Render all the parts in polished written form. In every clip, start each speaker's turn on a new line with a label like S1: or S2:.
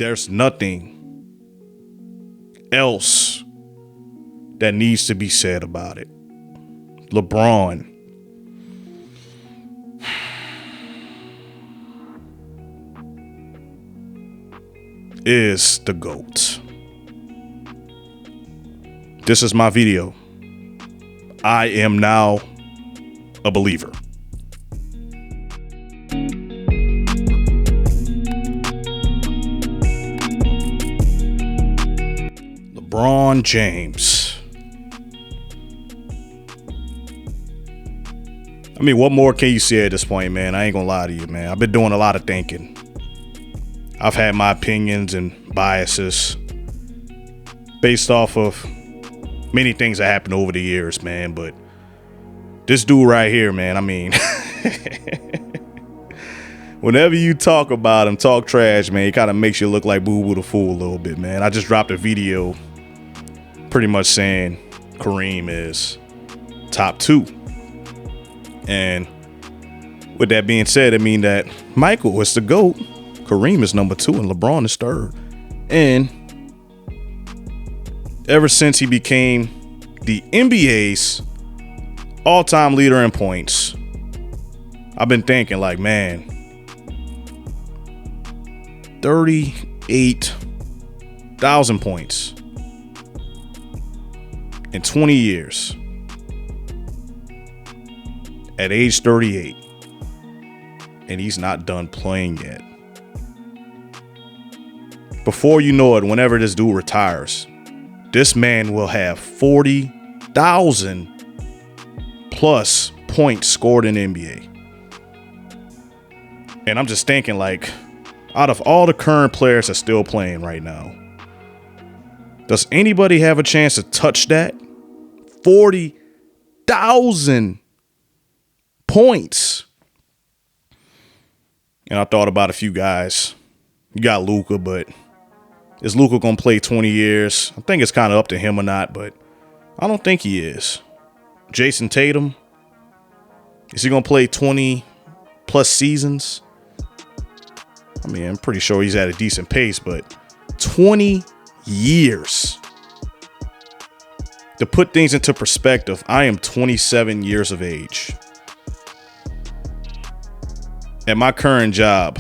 S1: There's nothing else that needs to be said about it. LeBron is the GOAT. This is my video. I am now a believer. LeBron James. I mean, what more can you say at this point, man? I ain't gonna lie to you, man. I've been doing a lot of thinking. I've had my opinions and biases based off of many things that happened over the years, man. But this dude right here, man, I mean, whenever you talk about him, talk trash, man, he kind of makes you look like Boo Boo the Fool a little bit, man. I just dropped a video pretty much saying Kareem is top 2. And with that being said, I mean that Michael is the GOAT. Kareem is number 2 and LeBron is 3rd. And ever since he became the NBA's all-time leader in points, I've been thinking like, man, 38,000 points in 20 years at age 38, and he's not done playing yet. Before you know it, whenever this dude retires, this man will have 40,000 plus points scored in the NBA. And I'm just thinking, like, out of all the current players that's still playing right now, does anybody have a chance to touch that? 40,000 points. And I thought about a few guys. You got Luka, but is Luka going to play 20 years? I think it's kind of up to him or not, but I don't think he is. Jason Tatum, is he going to play 20 plus seasons? I mean, I'm pretty sure he's at a decent pace, but 20 years. To put things into perspective, I am 27 years of age. At my current job,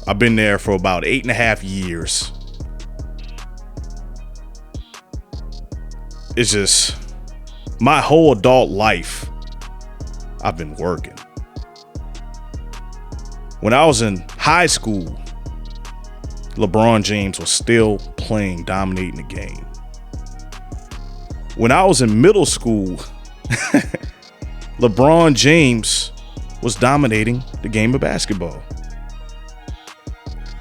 S1: I've been there for about 8.5 years. It's just my whole adult life, I've been working. When I was in high school, LeBron James was still playing, dominating the game. When I was in middle school, LeBron James was dominating the game of basketball.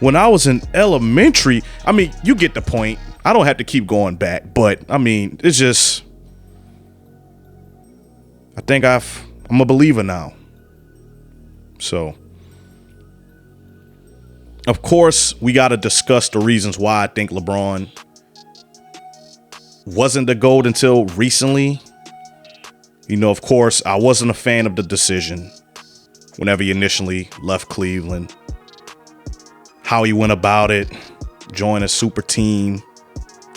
S1: When I was in elementary, I mean, you get the point. I don't have to keep going back, but I mean, it's just, I think I'm a believer now. So, of course, we got to discuss the reasons why I think LeBron wasn't the GOAT until recently. You know, of course, I wasn't a fan of the decision whenever he initially left Cleveland. How he went about it, joined a super team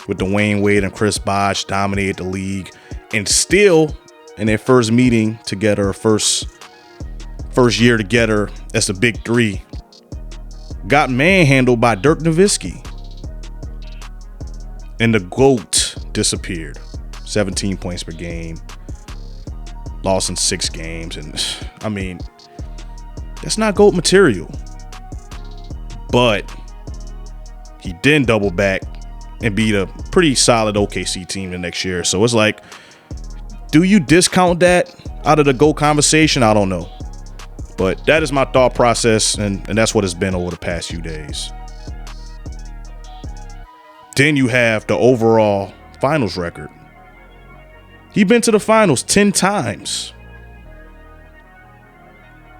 S1: with Dwayne Wade and Chris Bosh, dominated the league, and still in their first meeting together, first year together as the Big Three, got manhandled by Dirk Nowitzki. And the GOAT disappeared. 17 points per game. Lost in 6 games. And I mean, that's not GOAT material. But he didn't double back and beat a pretty solid OKC team the next year. So it's like, do you discount that out of the GOAT conversation? I don't know. But that is my thought process, and that's what it's been over the past few days. Then you have the overall finals record. He's been to the finals 10 times.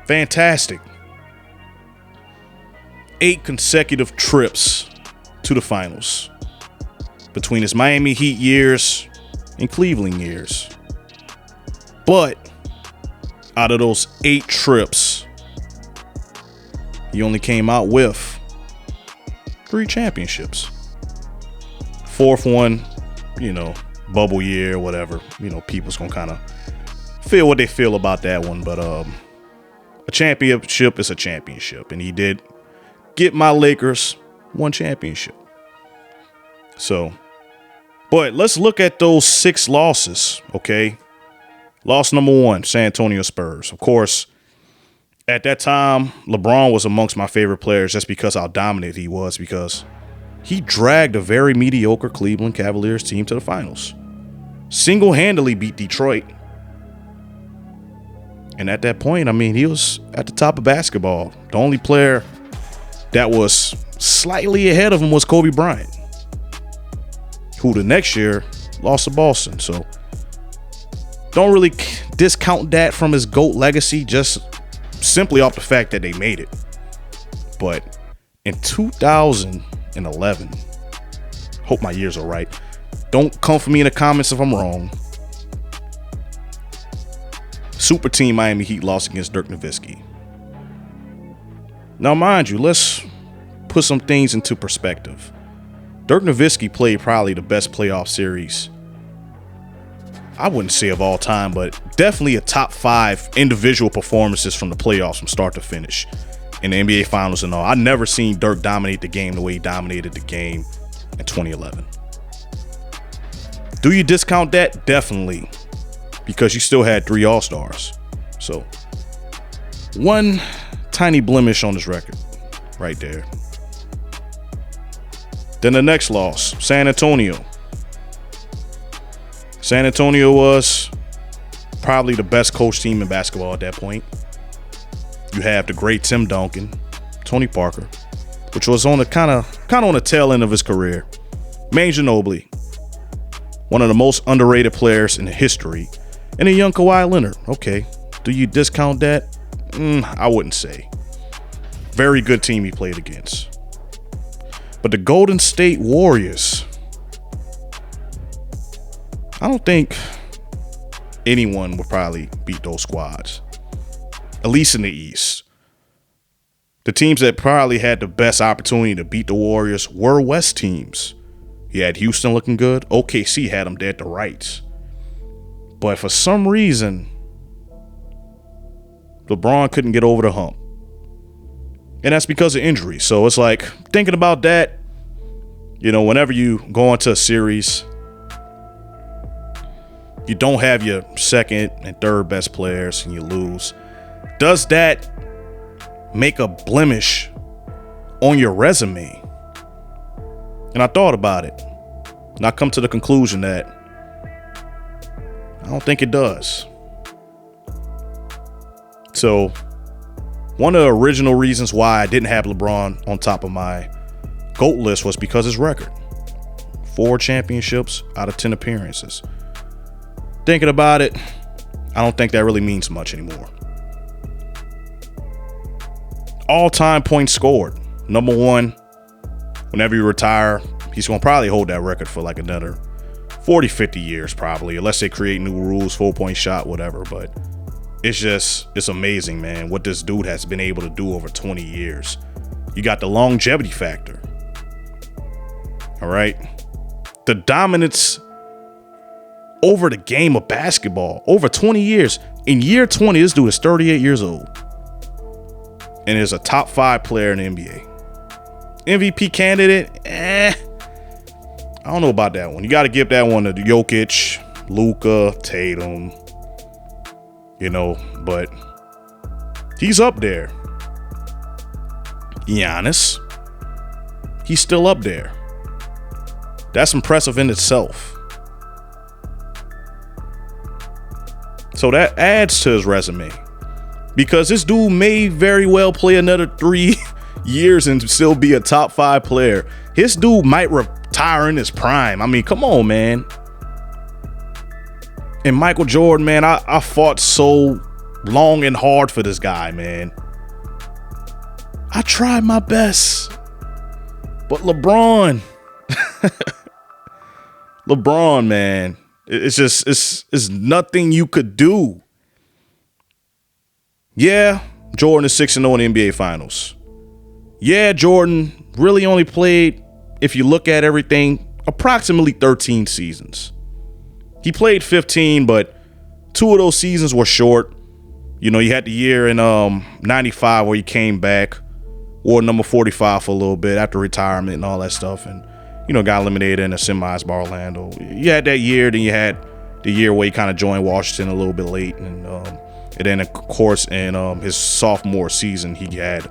S1: Fantastic. 8 consecutive trips to the finals between his Miami Heat years and Cleveland years. But out of those 8 trips, he only came out with 3 championships. 4th one, bubble year, whatever. People's gonna kind of feel what they feel about that one. But a championship is a championship. And he did get my Lakers 1 championship. So, but let's look at those 6 losses, okay? Loss number 1, San Antonio Spurs. Of course, at that time, LeBron was amongst my favorite players just because how dominant he was, because he dragged a very mediocre Cleveland Cavaliers team to the finals. Single-handedly beat Detroit. And at that point, he was at the top of basketball. The only player that was slightly ahead of him was Kobe Bryant, who the next year lost to Boston. So don't really discount that from his GOAT legacy, just simply off the fact that they made it. But in 2011, hope my years are right. Don't come for me in the comments if I'm wrong. Super Team Miami Heat lost against Dirk Nowitzki. Now, mind you, let's put some things into perspective. Dirk Nowitzki played probably the best playoff series, I wouldn't say of all time, but definitely a top 5 individual performances from the playoffs from start to finish in the NBA Finals and all. I never seen Dirk dominate the game the way he dominated the game in 2011. Do you discount that? Definitely, because you still had 3 All-Stars. So, one tiny blemish on this record right there. Then the next loss, San Antonio. San Antonio was probably the best coach team in basketball at that point. You have the great Tim Duncan, Tony Parker, which was on the kind of on the tail end of his career. Manu Ginobili, one of the most underrated players in history, and a young Kawhi Leonard. Okay, do you discount that? I wouldn't say. Very good team he played against. But the Golden State Warriors, I don't think anyone would probably beat those squads, at least in the East. The teams that probably had the best opportunity to beat the Warriors were West teams. You had Houston looking good. OKC had them dead to rights. But for some reason, LeBron couldn't get over the hump. And that's because of injuries. So it's like, thinking about that, whenever you go into a series, you don't have your second and third best players and you lose. Does that make a blemish on your resume? And I thought about it. And I come to the conclusion that I don't think it does. So, one of the original reasons why I didn't have LeBron on top of my GOAT list was because his record. 4 championships out of 10 appearances. Thinking about it, I don't think that really means much anymore. All-time points scored. Number 1, whenever you retire, he's going to probably hold that record for like another 40, 50 years probably, unless they create new rules, 4-point shot, whatever. But it's amazing, man, what this dude has been able to do over 20 years. You got the longevity factor. All right. The dominance over the game of basketball over 20 years. In year 20, this dude is 38 years old and is a top 5 player in the NBA. MVP candidate? I don't know about that one. You got to give that one to Jokic, Luka, Tatum, but he's up there. Giannis, he's still up there. That's impressive in itself. So that adds to his resume, because this dude may very well play another 3 years and still be a top 5 player. His dude might retire in his prime. I mean, come on, man. And Michael Jordan, man, I fought so long and hard for this guy, man. I tried my best. But LeBron, LeBron, man, it's nothing you could do. Yeah, Jordan is 6-0 in the NBA Finals. Yeah, Jordan really only played, if you look at everything, approximately 13 seasons. He played 15, but 2 of those seasons were short. You know, you had the year in 95 where he came back, wore number 45 for a little bit after retirement and all that stuff, and, you know, got eliminated in the semis by Orlando. You had that year, then you had the year where he kind of joined Washington a little bit late, and then, of course, in his sophomore season, he had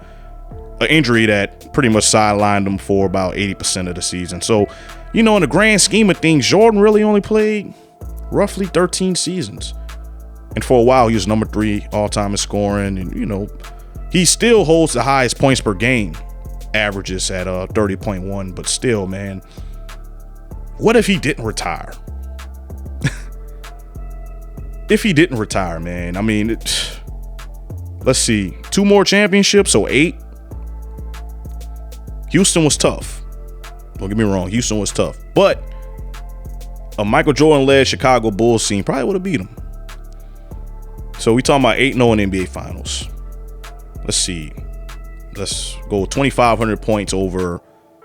S1: an injury that pretty much sidelined him for about 80% of the season. So, you know, in the grand scheme of things, Jordan really only played roughly 13 seasons. And for a while, he was number 3 all-time in scoring. And, you know, he still holds the highest points per game averages at 30.1. But still, man, what if he didn't retire? If he didn't retire, man, I mean, let's see, 2 more championships, so 8. Houston was tough. Don't get me wrong, Houston was tough. But a Michael Jordan-led Chicago Bulls team probably would have beat him. So we talking about 8-0 in NBA Finals. Let's see. Let's go 2,500 points over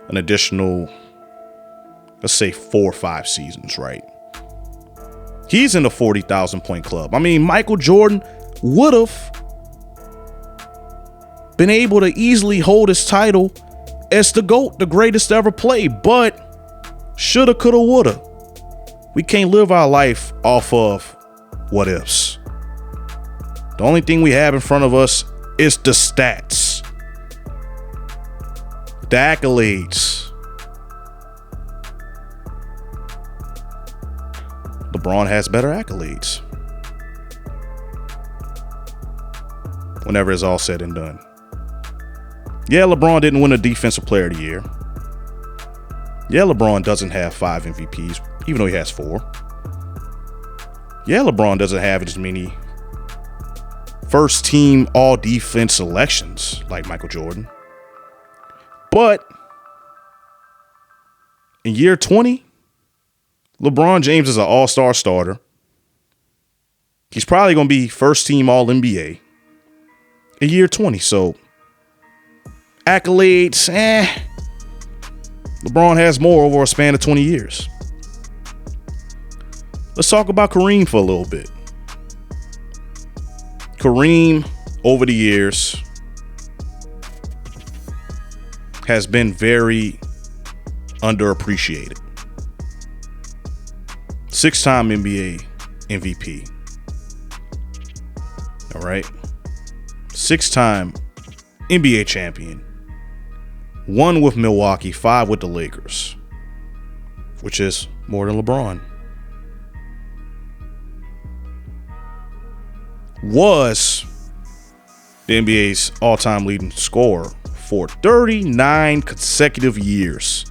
S1: an additional, let's say 4 or 5 seasons, right? He's in the 40,000 point club. I mean, Michael Jordan would have been able to easily hold his title as the GOAT, the greatest to ever play, but shoulda, coulda, woulda. We can't live our life off of what ifs. The only thing we have in front of us is the stats, the accolades. LeBron has better accolades whenever it's all said and done. Yeah, LeBron didn't win a Defensive Player of the Year. Yeah, LeBron doesn't have 5 MVPs, even though he has 4. Yeah, LeBron doesn't have as many first team all defense selections like Michael Jordan. But in year 20, LeBron James is an all-star starter. He's probably going to be first team all NBA in year 20. So accolades, LeBron has more over a span of 20 years. Let's talk about Kareem for a little bit. Kareem, over the years, has been very underappreciated. 6-time NBA MVP. All right. 6-time NBA champion. 1 with Milwaukee, 5 with the Lakers, which is more than LeBron. Was the NBA's all-time leading scorer for 39 consecutive years.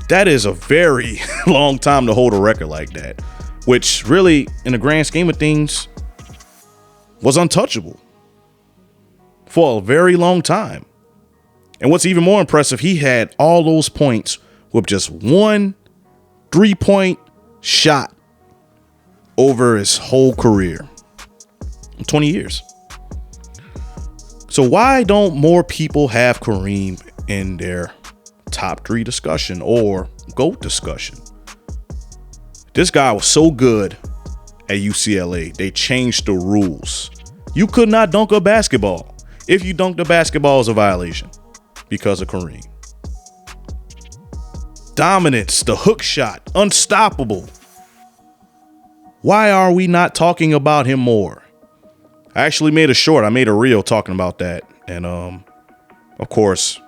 S1: That is a very long time to hold a record like that, which really, in the grand scheme of things, was untouchable for a very long time. And what's even more impressive, he had all those points with just 1 3-point shot over his whole career. 20 years. So why don't more people have Kareem in their top 3 discussion or GOAT discussion? This guy was so good at UCLA. They changed the rules. You could not dunk a basketball. If you dunked a basketball, it was a violation because of Kareem. Dominance, the hook shot, unstoppable. Why are we not talking about him more? I actually made a reel talking about that. And of course,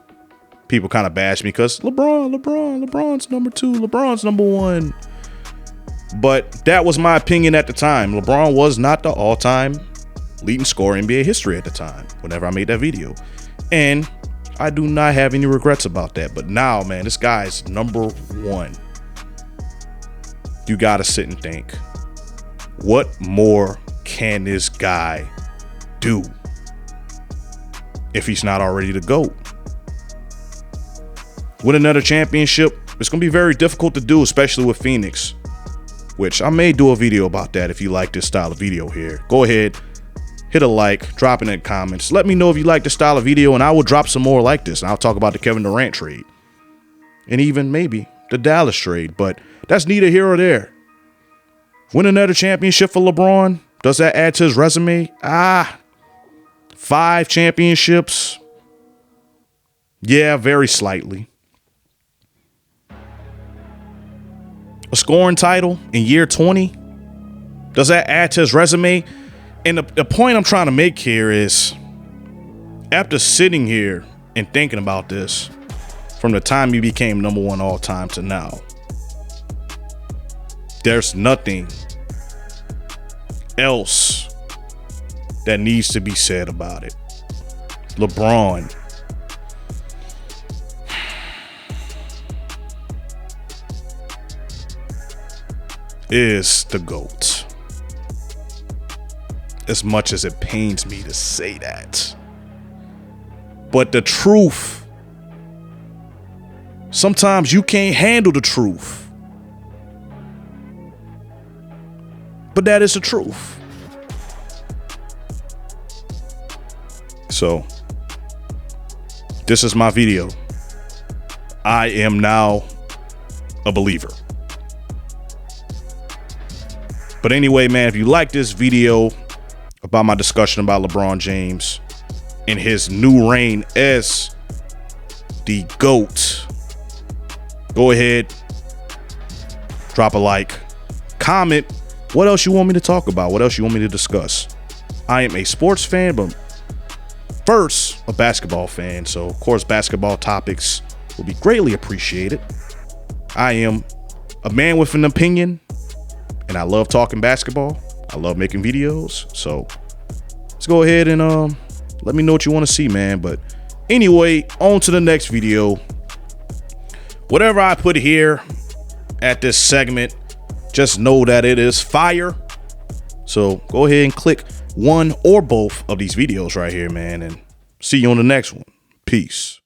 S1: people kind of bash me because LeBron's number 2, LeBron's number 1. But that was my opinion at the time. LeBron was not the all-time leading scorer in NBA history at the time, whenever I made that video. And I do not have any regrets about that. But now, man, this guy's number 1. You got to sit and think, what more can this guy do if he's not already the GOAT? Win another championship, it's going to be very difficult to do, especially with Phoenix, which I may do a video about that if you like this style of video here. Go ahead, hit a like, drop it in the comments. Let me know if you like this style of video, and I will drop some more like this. And I'll talk about the Kevin Durant trade and even maybe the Dallas trade, but that's neither here or there. Win another championship for LeBron. Does that add to his resume? 5 championships. Yeah, very slightly. A scoring title in year 20. Does that add to his resume? And the point I'm trying to make here is, after sitting here and thinking about this, from the time he became #1 all time to now, there's nothing else that needs to be said about it. LeBron is the GOAT. As much as it pains me to say that. But the truth, sometimes you can't handle the truth. But that is the truth. So, this is my video. I am now a believer. But anyway, man, if you like this video about my discussion about LeBron James and his new reign as the GOAT, go ahead, drop a like, comment what else you want me to talk about, what else you want me to discuss. I am a sports fan, but first a basketball fan, so of course basketball topics will be greatly appreciated. I am a man with an opinion, and I love talking basketball. I love making videos. So let's go ahead and let me know what you want to see, man. But anyway, on to the next video. Whatever I put here at this segment, just know that it is fire. So go ahead and click one or both of these videos right here, man, and see you on the next one. Peace.